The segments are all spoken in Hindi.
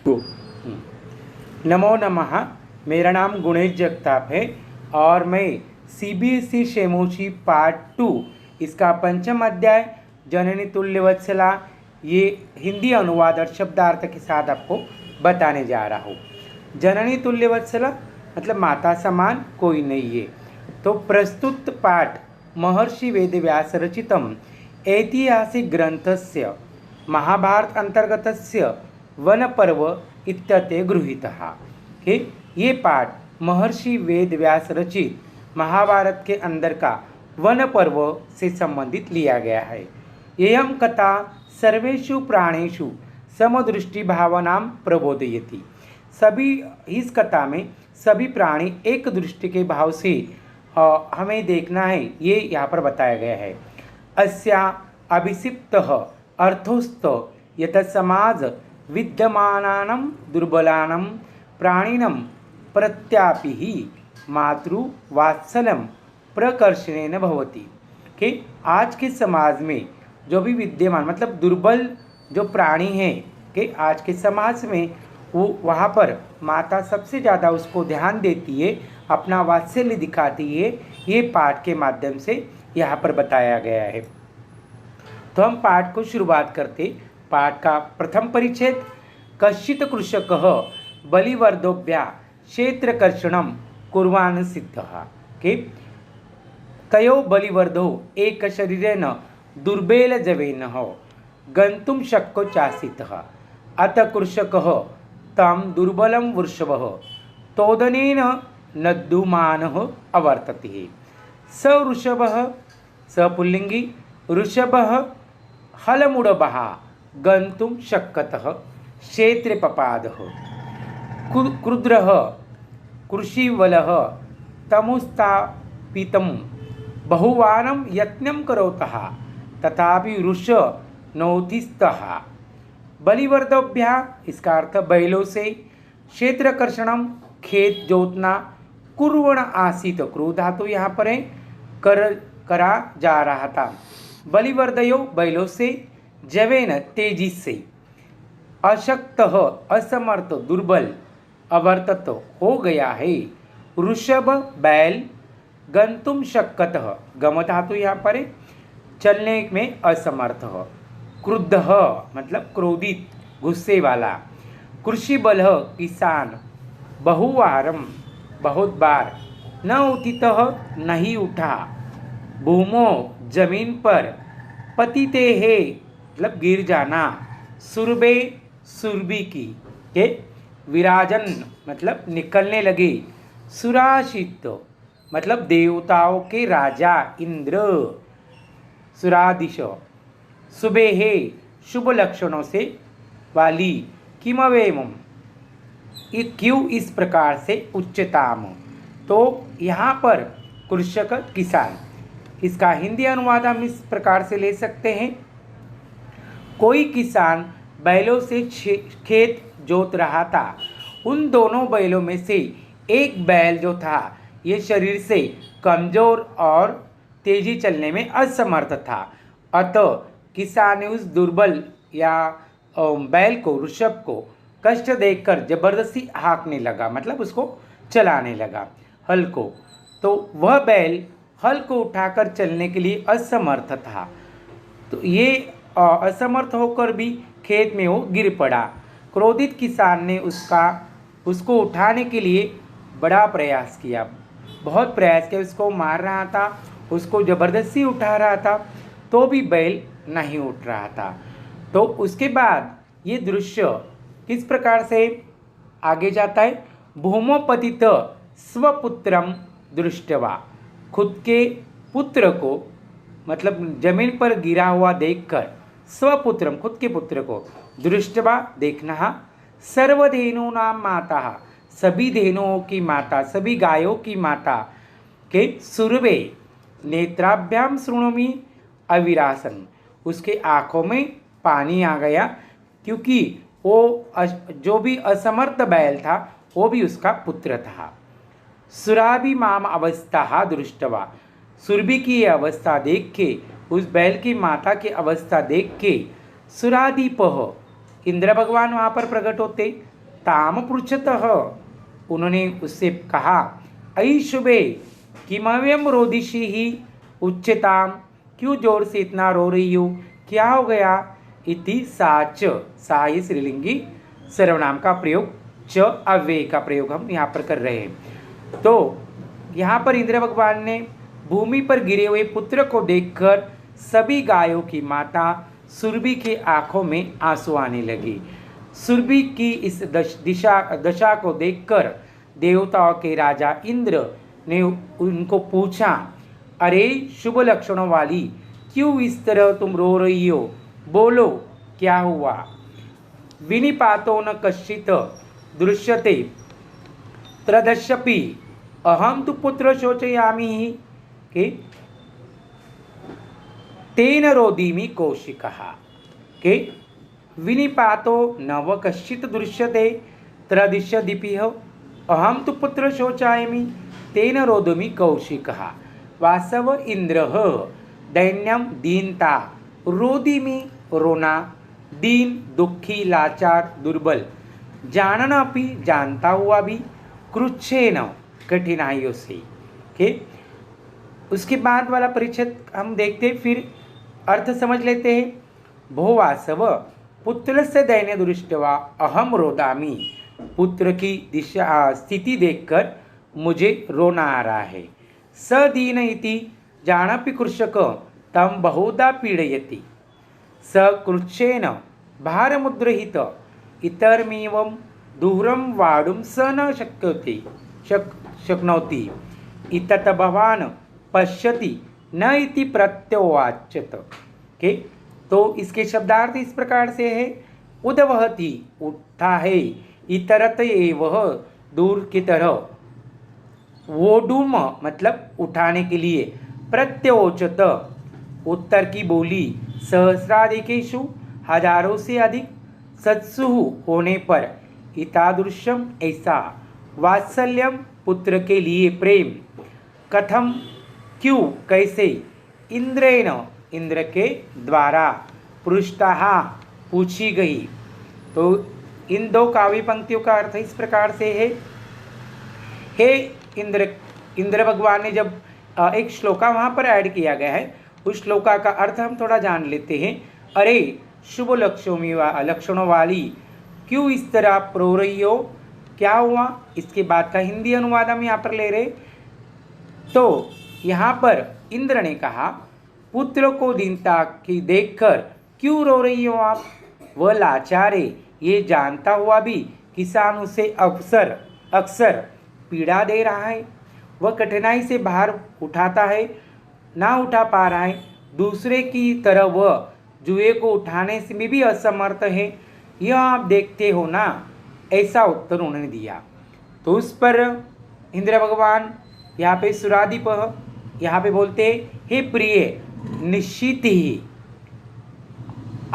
नमो नमः। मेरा नाम गुणेश जगताप है और मैं सीबीएसई शेमोची पार्ट 2 इसका पंचम अध्याय जननी तुल्यवत्सला ये हिंदी अनुवाद और शब्दार्थ के साथ आपको बताने जा रहा हूँ। जननी तुल्यवत्सला मतलब माता समान कोई नहीं है। तो प्रस्तुत पाठ महर्षि वेदव्यास रचितम ऐतिहासिक ग्रंथस्य महाभारत अंतर्गतस्य वनपर्व इत्यते गृहीतः। कि ये पाठ महर्षि वेदव्यास रचित महाभारत के अंदर का वन पर्व से संबंधित लिया गया है। एयं कथा सर्वेषु प्राणेषु समदृष्टि भावनां प्रबोधयति। सभी इस कथा में सभी प्राणी एक दृष्टि के भाव से हमें देखना है, ये यहाँ पर बताया गया है। अस्या अभिषिप्तः अर्थोस्त यत समाज विद्यमानानां दुर्बलानां प्राणिनां प्रत्यापि ही मातृवात्सल्यं प्रकर्षणेन भवति। कि आज के समाज में जो भी विद्यमान मतलब दुर्बल जो प्राणी हैं कि आज के समाज में वो वहाँ पर माता सबसे ज़्यादा उसको ध्यान देती है, अपना वात्सल्य दिखाती है। ये पाठ के माध्यम से यहाँ पर बताया गया है। तो हम पाठ को शुरुआत करते। पाठ का प्रथम परिच्छेद कश्चित् कृषकः बलिवर्दोभ्या क्षेत्रकर्षणं कुर्वान् सिद्धः। कि तयो बलिवर्दो एकशरीरेण दुर्बेलजवेन गन्तुं शक्यो चासीतः। अत कृषकः तं दुर्बलं वृषभः तोदनेन नद्युमानः अवर्तते। स वृषभः स पुल्लिङ्गी वृषभः हलमुडबः गन्तुं शक्यतः क्षेत्रे पपादः। क्रुद्रः कृषिवलः तमुत्स्थापितं बहुवारं यत्नं करोतः तथापि वृष नोतिस्तः। बलिवर्दोभ्या इसका अर्थ बैलों से क्षेत्रकर्षणम खेत जोतना कुर्वण आसीत क्रू धातु यहाँ पर है करा जा रहा था। बलिवर्दयो बैलों से जवेन तेजी से अशक्त असमर्थ दुर्बल अवर्तत हो गया है। वृषभ बैल गंतुम शक्यतः गम धातु यहाँ पर है चलने में असमर्थ। क्रुद्ध मतलब क्रोधित गुस्से वाला। कृषि बल किसान बहुवारम बहुत बार न उठितः नहीं उठा। भूमो जमीन पर पतिते है मतलब गिर जाना। सुरबे सुरभि की के विराजन मतलब निकलने लगे। सुराशित मतलब देवताओं के राजा इंद्र। सुरादिश सुबह शुभ लक्षणों से वाली। किमवेम क्यों इस प्रकार से उच्चताम। तो यहाँ पर कृषक किसान, इसका हिंदी अनुवाद हम इस प्रकार से ले सकते हैं। कोई किसान बैलों से खेत जोत रहा था। उन दोनों बैलों में से एक बैल जो था ये शरीर से कमज़ोर और तेजी चलने में असमर्थ था। अतः किसान ने उस दुर्बल या बैल को वृषभ को कष्ट देकर जबरदस्ती हाँकने लगा, मतलब उसको चलाने लगा हल को। तो वह बैल हल को उठाकर चलने के लिए असमर्थ था। तो ये असमर्थ होकर भी खेत में वो गिर पड़ा। क्रोधित किसान ने उसको उठाने के लिए बड़ा प्रयास किया, बहुत प्रयास किया। उसको मार रहा था, उसको ज़बरदस्ती उठा रहा था, तो भी बैल नहीं उठ रहा था। तो उसके बाद ये दृश्य किस प्रकार से आगे जाता है। भूमोपतित स्वपुत्रम दृष्टवा। खुद के पुत्र को मतलब जमीन पर गिरा हुआ देखकर स्वपुत्रम खुद के पुत्र को दृष्टवा देखना। सर्वधेनूनां माता सभी धेनुओं की माता सभी गायों की माता के सुरवे नेत्राभ्याम शृणुमि अविरासन। उसके आँखों में पानी आ गया क्योंकि वो जो भी असमर्थ बैल था वो भी उसका पुत्र था। सुराभि माम अवस्था दृष्टवा। सुरभि की ये अवस्था देख के उस बैल की माता की अवस्था देख के सुरादीप इंद्र भगवान वहाँ पर प्रकट होते। ताम पृच्छतः, उन्होंने उससे कहा, अयि शुभे किमव्यम रोदिषि ही उच्चताम, क्यों जोर से इतना रो रही हो, क्या हो गया। इति साच, सा ही श्रीलिंगी सर्वनाम का प्रयोग, च अव्यय का प्रयोग हम यहाँ पर कर रहे हैं। तो यहाँ पर इंद्र भगवान ने भूमि पर गिरे हुए पुत्र को देखकर सभी गायों की माता सुरभि के आंखों में आंसू आने लगे। सुरभि की इस दशा को देखकर देवताओं के राजा इंद्र ने उनको पूछा, अरे शुभ लक्षणों वाली, क्यों इस तरह तुम रो रही हो, बोलो क्या हुआ। विनिपातो न कश्चित दृश्यते त्रदश्यपि अहम तु पुत्र शोचयामि के तेन रोदिमि कौशिकः के विनिपातो नव कश्चित दृश्यते त्रदिश्यदीपिह अहम तु पुत्र शोचामि तेन रोदिमि कौशिकः। वासव इंद्रः दैन्यम दीनता, रोदिमि रोना, दीन दुखी लाचार दुर्बल, जानना भी जानता हुआ भी, क्रुच्छेन कठिनाइयों से के। उसके बाद वाला परिच्छेद हम देखते फिर अर्थ समझ लेते हैं। भो वासव पुत्र से दैन्य दृष्टवा अहम रोदामी, पुत्र की दिशा स्थिति देखकर मुझे रोना आ रहा है। स दीन इति जानपि कृषक तम बहुधा पीड़यति, स कृच्छेन भारमुद्रहित इतरमेवं दूरं वाडुं स न शक्नोति इतत भवान् पश्यति न इति प्रत्योवाचत के। तो इसके शब्दार्थ इस प्रकार से है, उद्वहति उठता है, इतरत एव दूर की तरह, वोडुम मतलब उठाने के लिए, प्रत्योचत उत्तर की बोली, सहस्राधिकेषु हजारों से अधिक, सत्सु होने पर, इतादृशम ऐसा, वात्सल्यम पुत्र के लिए प्रेम, कथम क्यों कैसे, इंद्रेण इंद्र के द्वारा, पृष्ठः पूछी गई। तो इन दो काव्य पंक्तियों का अर्थ इस प्रकार से है, हे इंद्र भगवान ने जब एक श्लोका वहाँ पर ऐड किया गया है, उस श्लोका का अर्थ हम थोड़ा जान लेते हैं। अरे शुभ लक्षणों वाली, क्यों इस तरह रो रही हो, क्या हुआ। इसके बाद का हिंदी अनुवाद हम यहाँ पर ले रहे। तो यहाँ पर इंद्र ने कहा, पुत्र को दीनता की देखकर क्यों रो रही हो आप, वह लाचार है, ये जानता हुआ भी किसान उसे अक्सर पीड़ा दे रहा है, वह कठिनाई से भार उठाता है, ना उठा पा रहा है, दूसरे की तरह वह जुए को उठाने से में भी असमर्थ है, यह आप देखते हो ना, ऐसा उत्तर उन्होंने दिया। तो उस पर इंद्र भगवान यहाँ पे सुरादीप यहाँ पे बोलते, हे प्रिय, निश्चित ही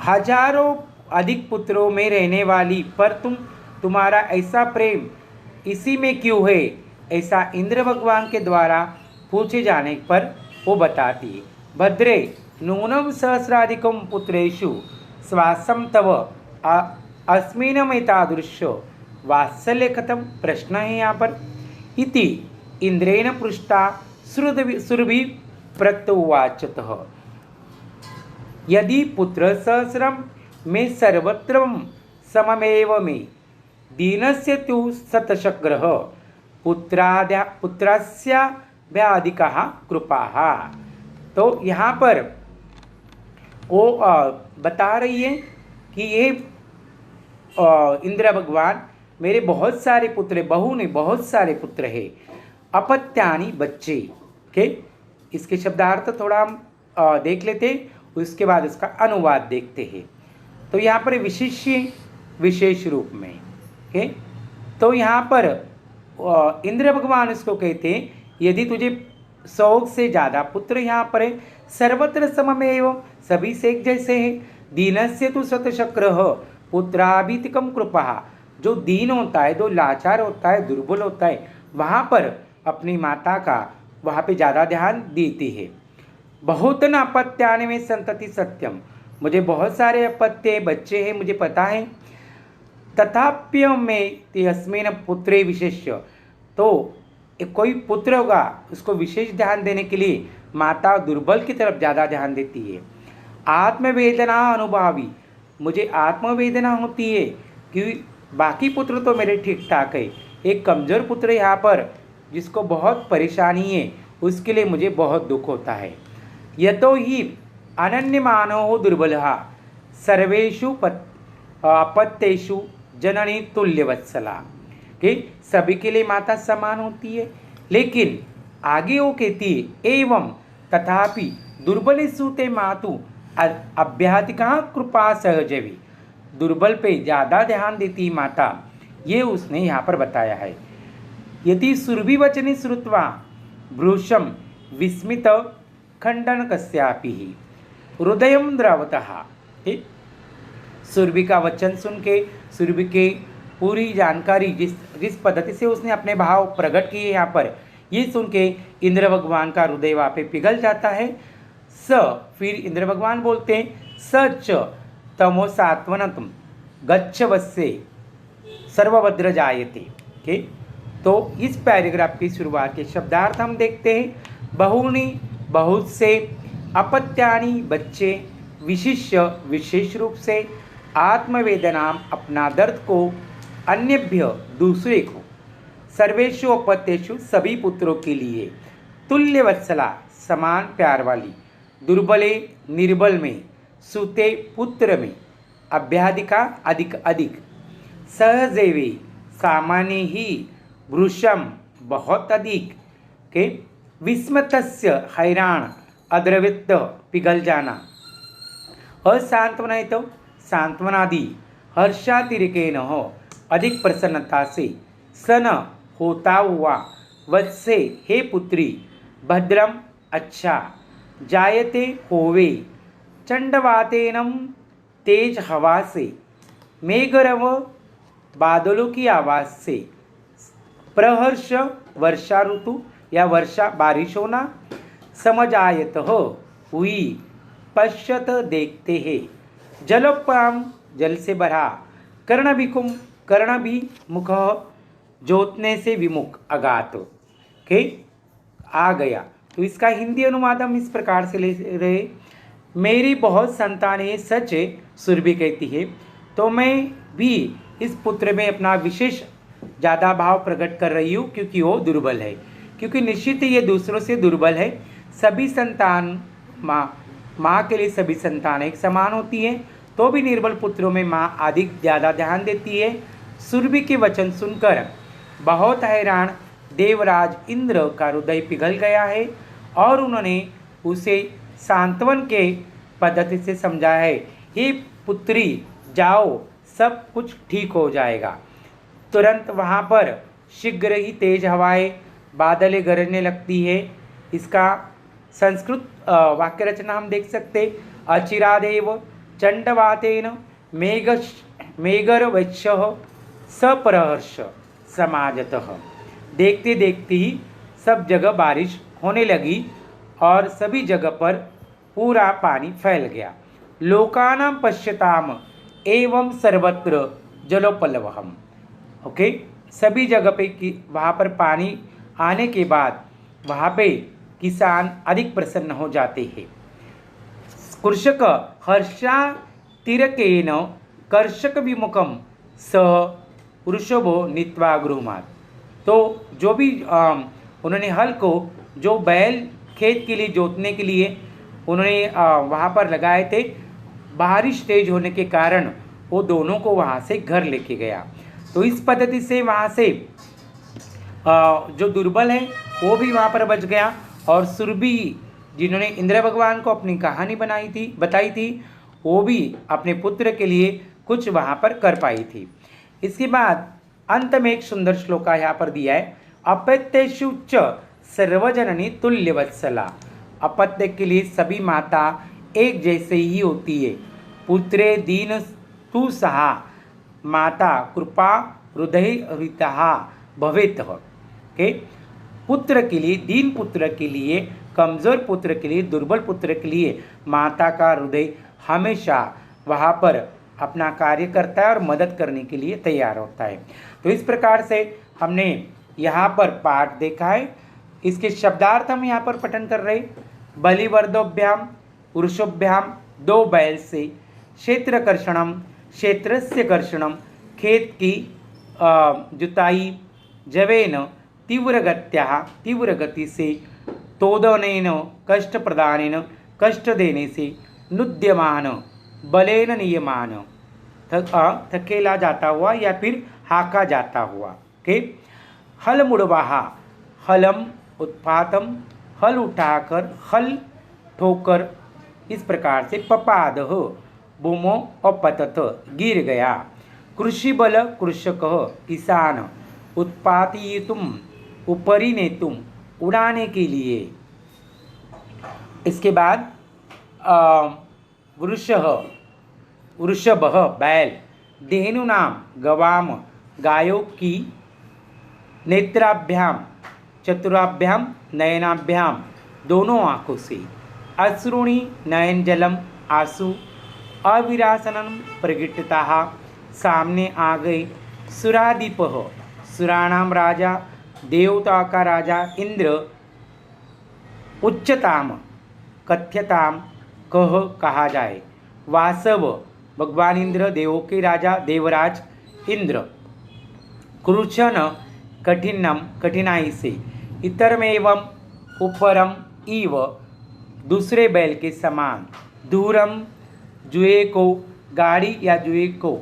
हजारों अधिक पुत्रों में रहने वाली, पर तुम्हारा ऐसा प्रेम इसी में क्यों है, ऐसा इंद्र भगवान के द्वारा पूछे जाने पर वो बताती। भद्रे नूनम सहस्राधिकम पुत्रेषु स्वासम तव अस्मिन्नेतादृश वात्सल्य कथम, प्रश्न है यहाँ पर। इति इंद्रेण पृष्ठा सुरभि प्रत्युवाचतः, यदि पुत्र सहस्रम में सर्वत्र सममेव मे, दीनस्य तु शतशग्रह पुत्रस्य व्याधिकः कृपाः। तो यहाँ पर वो बता रही है कि ये इंद्र भगवान, मेरे बहुत सारे पुत्र, बहू ने बहुत सारे पुत्र है, अपत्यानि बच्चे के। इसके शब्दार्थ थोड़ा हम देख लेते, उसके बाद इसका अनुवाद देखते हैं। तो यहाँ पर विशेष रूप में के, तो यहाँ पर इंद्र भगवान इसको कहते हैं, यदि तुझे 100 से ज़्यादा पुत्र यहाँ पर है, सर्वत्र सममेव, सभी से एक जैसे हैं, दीनस्य तु शतशक्रः पुत्राभितिकम कृपा, जो दीन होता है, जो लाचार होता है, दुर्बल होता है, वहाँ पर अपनी माता का वहाँ पे ज़्यादा ध्यान देती है। बहुत न अपत्यानि में संतति सत्यम, मुझे बहुत सारे अपत्य बच्चे हैं, मुझे पता है। तथाप्य में ते अस्मिन पुत्रे विशेष्य, तो कोई पुत्र होगा उसको विशेष ध्यान देने के लिए माता दुर्बल की तरफ ज़्यादा ध्यान देती है। आत्मवेदना अनुभवी, मुझे आत्मवेदना होती है कि बाकी पुत्र तो मेरे ठीक ठाक है, एक कमज़ोर पुत्र यहाँ पर जिसको बहुत परेशानी है उसके लिए मुझे बहुत दुख होता है। यतो ही अनन्य मानव दुर्बल सर्वेषु अपत्येषु जननी तुल्यवत्सला, कि सभी के लिए माता समान होती है, लेकिन आगे वो कहती है एवं तथापि दुर्बलेषु ते मातु अभ्याधिका कृपा सहजवी, दुर्बल पे ज़्यादा ध्यान देती माता, ये उसने यहाँ पर बताया है। यदि सुरभि वचने श्रुत्वा भ्रूषम विस्मित खंडन कस्यापि हृदय द्रवतः, सुरभि का वचन सुन के, सुरभि के पूरी जानकारी जिस पद्धति से उसने अपने भाव प्रकट किए यहाँ पर, ये सुन के इंद्र भगवान का हृदय वहाँ पे पिघल जाता है। फिर इंद्र भगवान बोलते हैं सच तमो सात्वनतम गच्छ वस्से सर्वभद्र जायते। ओके, तो इस पैराग्राफ की शुरुआत के शब्दार्थ हम देखते हैं। बहुनी, बहुत से, अपत्यानी, बच्चे, विशिष्य, विशेष रूप से, आत्मवेदना, अपना दर्द को, अन्यभ्य, दूसरे को, सर्वेषु अपत्येषु, सभी पुत्रों के लिए, तुल्यवत्सला, समान प्यार वाली, दुर्बले, निर्बल में, सुते, पुत्र में, अभ्याधिका, अधिक अधिक, सहजेवी, सामान्य ही, भृशम, बहुत अधिक के, विस्मतस्य, हैरान, अद्रवित, पिघल जाना, असांत्वना तो सांत्वनादि, हर्षातिरेकेन हो, अधिक प्रसन्नता से, सन, होता हुआ, वत्से, हे पुत्री, भद्रम, अच्छा, जायते, होवे, चंडवातेनम, तेज हवा से, मेघरव, बादलों की आवाज़ से, प्रहर्ष, वर्षा ऋतु या वर्षा बारिश होना, समझायत हो, हुई, पश्यत, देखते हैं, जलोपाम, जल से भरा, कर्णभिकुम, कर्ण भी, मुख, जोतने से विमुख, अगात के आ गया। तो इसका हिंदी अनुवाद हम इस प्रकार से ले रहे, मेरी बहुत संतानें सच है, सुरभि कहती है, तो मैं भी इस पुत्र में अपना विशेष ज़्यादा भाव प्रकट कर रही हूँ क्योंकि वो दुर्बल है, क्योंकि निश्चित ये दूसरों से दुर्बल है। सभी संतान माँ के लिए सभी संतान एक समान होती हैं, तो भी निर्बल पुत्रों में माँ अधिक ज़्यादा ध्यान देती है। सुरभि के वचन सुनकर बहुत हैरान देवराज इंद्र का हृदय पिघल गया है और उन्होंने उसे सांत्वन के पद्धति से समझाया है, हे पुत्री जाओ, सब कुछ ठीक हो जाएगा। तुरंत वहाँ पर शीघ्र ही तेज हवाएं, बादलें गरजने लगती है। इसका संस्कृत वाक्य रचना हम देख सकते, अचिरादेव चंडवातेन मेघरवैश्य सप्रहर्ष समाजतः, देखते देखते ही सब जगह बारिश होने लगी और सभी जगह पर पूरा पानी फैल गया। लोकानां पश्यताम एवं सर्वत्र जलोपलवहम। ओके, सभी जगह पे वहाँ पर पानी आने के बाद वहाँ पे किसान अधिक प्रसन्न हो जाते हैं। कृषक हर्षातिरेकेन कर्षक विमुखम स वृषभो नीत्वा गृहमात्। तो जो भी उन्होंने हल को, जो बैल खेत के लिए जोतने के लिए उन्होंने वहाँ पर लगाए थे, बारिश तेज होने के कारण वो दोनों को वहाँ से घर लेके गया। तो इस पद्धति से वहाँ से जो दुर्बल है वो भी वहाँ पर बच गया और सुरभि जिन्होंने इंद्र भगवान को अपनी कहानी बताई थी, वो भी अपने पुत्र के लिए कुछ वहाँ पर कर पाई थी। इसके बाद अंत में एक सुंदर श्लोक यहाँ पर दिया है, अपत्येषु च सर्वजननी तुल्यवत्सला। अपत्य के लिए सभी माता एक जैसे ही होती है। पुत्रे दीन तु सहा माता कृपा हृदय हृतहा भवेत। के पुत्र के लिए, दीन पुत्र के लिए, कमज़ोर पुत्र के लिए, दुर्बल पुत्र के लिए माता का हृदय हमेशा वहाँ पर अपना कार्य करता है और मदद करने के लिए तैयार होता है। तो इस प्रकार से हमने यहाँ पर पाठ देखा है। इसके शब्दार्थ हम यहाँ पर पठन कर रहे। बलिवर्दोभ्याम पुरुषोभ्याम, दो बैल से, क्षेत्रकर्षणम क्षेत्रस्य कर्षणम, खेत की जुताई, जवेन तीव्र गति से, तोदनेन कष्ट प्रदानेन कष्ट देने से, नुद्यमान बलेन नियमान थकेला जाता हुआ या फिर हाका जाता हुआ। के हल मुड़वाहा, हलम उत्पातम, हल उठाकर, हल ठोकर, इस प्रकार से। पपाद भूमो अपतत, गिर गया। कृषि बल कृषक किसान, उत्पादयितुम ऊपरी नेतुम, उड़ाने के लिए। इसके बाद वृषभ बैल, धेनुनाम गवाम, गायों की, नेत्राभ्याम चतुराभ्याम नयनाभ्याम, दोनों आँखों से, अश्रुणी नयन जलम आंसू, अविरासनम प्रगिटता, सामने आ गए। सुरादीप सुराणाम राजा, देवता का राजा इंद्र, उच्चताम कथ्यताम कहा जाए। वासव भगवान इंद्र, देवों के राजा देवराज इंद्र। कृच्छन कठिनम कठिनाई से, इतरम एवं ऊपरम इव, दूसरे बैल के समान। दूरम जुए को, गाड़ी या जुए को,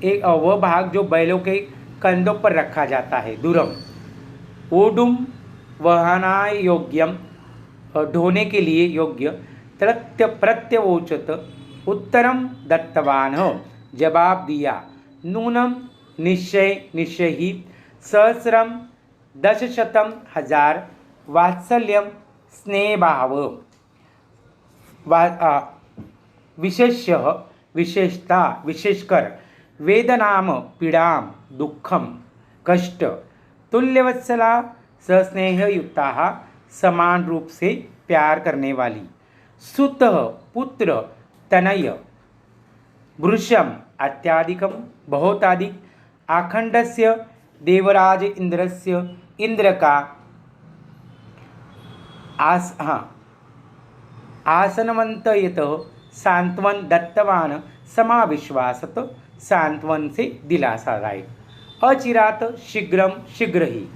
एक वह भाग जो बैलों के कंधों पर रखा जाता है, दूरम। ओडुम वहनाय योग्यम, ढोने के लिए योग्य। प्रत्यवोचत, उत्तरम दत्तवान, जवाब दिया। नूनम निश्चय ही, सहस्रम 10,000 हजार, वात्सल्यम स्नेहभाव, विशेष्य विशेषता विशेषकर, वेदनाम पीड़ाम दुखम कष्ट, तुल्यवत्सला सस्नेहयुक्ता, समान रूप से प्यार करने वाली। सुत पुत्र तनय, वृषम अत्याधिकम बहुत अधिक, आखंडस्य देवराज इंद्रस्य, इंद्र का आसनवंतयत, सांत्वन दत्तवान, समाविश्वासत, सांत्वन से दिलासादायक। अचिरात शीघ्र ही,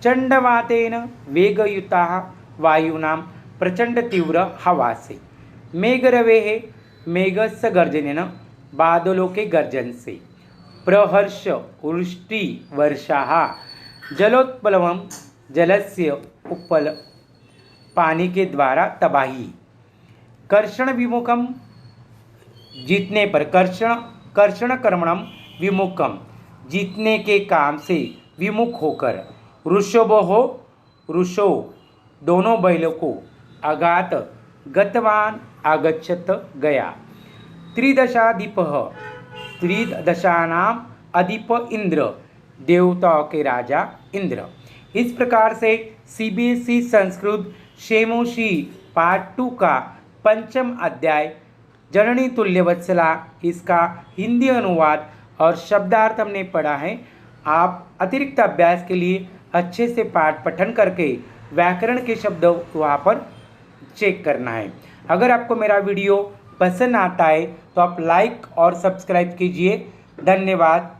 चंडवातेन वेगयुता वायुनाम, प्रचंड तीव्र हवा से। मेघरवे मेघस्य गर्जनेन, बादलों के गर्जन से। प्रहर्ष वृष्टि वर्षा, जलोत्पलम जलस्य उपल, पानी के द्वारा तबाही। कर्षण विमुखम, जीतने पर, कर्षण कर्मणम विमुखम, जीतने के काम से विमुख होकर। वृषो दोनों बैलों को, आघात गतवान आगच्छत गया। त्रिदशाधिप, त्रिदशानाम अधिप इंद्र, देवताओं के राजा इंद्र। इस प्रकार से CBSE संस्कृत शेमोशी पार्ट 2 का 5वां अध्याय जननी तुल्यवत्सला, इसका हिंदी अनुवाद और शब्दार्थ हमने पढ़ा है। आप अतिरिक्त अभ्यास के लिए अच्छे से पाठ पठन करके व्याकरण के शब्द वहाँ पर चेक करना है। अगर आपको मेरा वीडियो पसंद आता है तो आप लाइक और सब्सक्राइब कीजिए। धन्यवाद।